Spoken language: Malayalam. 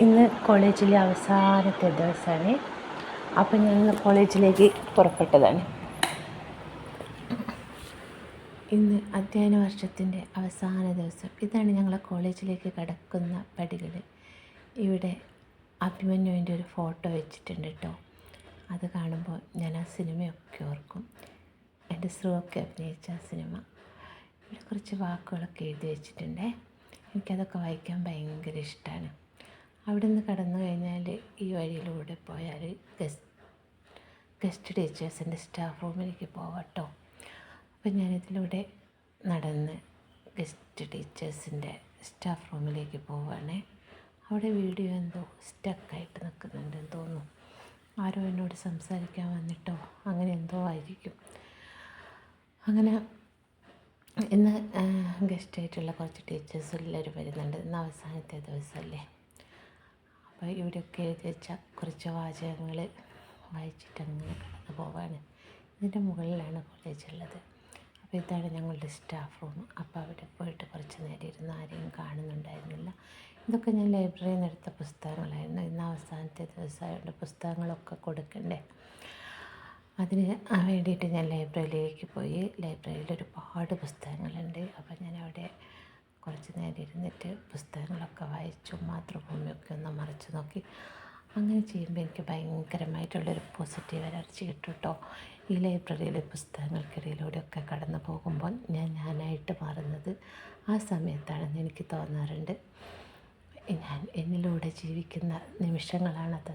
ഇന്ന് കോളേജിലെ അവസാനത്തെ ദിവസമാണ്. അപ്പം ഞങ്ങൾ കോളേജിലേക്ക് പുറപ്പെട്ടതാണ്. ഇന്ന് അധ്യയന വർഷത്തിൻ്റെ അവസാന ദിവസം. ഇതാണ് ഞങ്ങളെ കോളേജിലേക്ക് കടക്കുന്ന പടികൾ. ഇവിടെ അഭിമന്യുവിൻ്റെ ഒരു ഫോട്ടോ വെച്ചിട്ടുണ്ട് കേട്ടോ. അത് കാണുമ്പോൾ ഞാൻ ആ സിനിമയൊക്കെ ഓർക്കും. എൻ്റെ സ്രോക്കെ അഭിനയിച്ച ആ സിനിമ. ഇവിടെ കുറച്ച് വാക്കുകളൊക്കെ എഴുതി വെച്ചിട്ടുണ്ട്. എനിക്കതൊക്കെ വായിക്കാൻ ഭയങ്കര ഇഷ്ടമാണ്. അവിടെ നിന്ന് കടന്നു കഴിഞ്ഞാൽ ഈ വഴിയിലൂടെ പോയാൽ ഗസ്റ്റ് ടീച്ചേഴ്സിൻ്റെ സ്റ്റാഫ് റൂമിലേക്ക് പോവാം കേട്ടോ. അപ്പം ഞാനിതിലൂടെ നടന്ന് ഗസ്റ്റ് ടീച്ചേഴ്സിൻ്റെ സ്റ്റാഫ് റൂമിലേക്ക് പോവുകയാണേ. അവിടെ വീഡിയോ എന്തോ സ്റ്റക്കായിട്ട് നിൽക്കുന്നുണ്ടെന്ന് തോന്നുന്നു. ആരോ എന്നോട് സംസാരിക്കാൻ വന്നിട്ടോ അങ്ങനെ എന്തോ ആയിരിക്കും. അങ്ങനെ ഇന്ന് ഗസ്റ്റായിട്ടുള്ള കുറച്ച് ടീച്ചേഴ്സ് എല്ലാവരും വരുന്നുണ്ട്. ഇന്ന് അവസാനത്തെ ദിവസമല്ലേ. അപ്പോൾ ഇവിടെയൊക്കെ എഴുതി വെച്ച കുറച്ച് വാചകങ്ങൾ വായിച്ചിട്ട് അങ്ങനെ കടന്നു പോവാണ്. ഇതിൻ്റെ മുകളിലാണ് കോളേജുള്ളത്. അപ്പോൾ ഇതാണ് ഞങ്ങളുടെ സ്റ്റാഫ് റൂം. അപ്പോൾ അവിടെ പോയിട്ട് കുറച്ച് നേരം ഇരുന്ന് ആരെയും കാണുന്നുണ്ടായിരുന്നില്ല. ഇതൊക്കെ ഞാൻ ലൈബ്രറിയിൽ നിന്ന് എടുത്ത പുസ്തകങ്ങളായിരുന്നു. ഇന്ന് അവസാനത്തെ ദിവസമായതുകൊണ്ട് പുസ്തകങ്ങളൊക്കെ കൊടുക്കണ്ടേ. അതിന് വേണ്ടിയിട്ട് ഞാൻ ലൈബ്രറിയിലേക്ക് പോയി. ലൈബ്രറിയിൽ ഒരുപാട് പുസ്തകങ്ങളുണ്ട്. അപ്പോൾ ഞാൻ അവിടെ കുറച്ച് നേരം ഇരുന്നിട്ട് പുസ്തകങ്ങളൊക്കെ വായിച്ചു. മാതൃഭൂമിയൊക്കെ ഒന്ന് മറിച്ച് നോക്കി. അങ്ങനെ ചെയ്യുമ്പോൾ എനിക്ക് ഭയങ്കരമായിട്ടുള്ളൊരു പോസിറ്റീവ് എനർജി കിട്ടും കേട്ടോ. ഈ ലൈബ്രറിയിലെ പുസ്തകങ്ങൾക്കിടയിലൂടെയൊക്കെ കടന്നു പോകുമ്പോൾ ഞാനായിട്ട് മാറുന്നത് ആ സമയത്താണെന്ന് എനിക്ക് തോന്നാറുണ്ട്. ഞാൻ എന്നിലൂടെ ജീവിക്കുന്ന നിമിഷങ്ങളാണത്.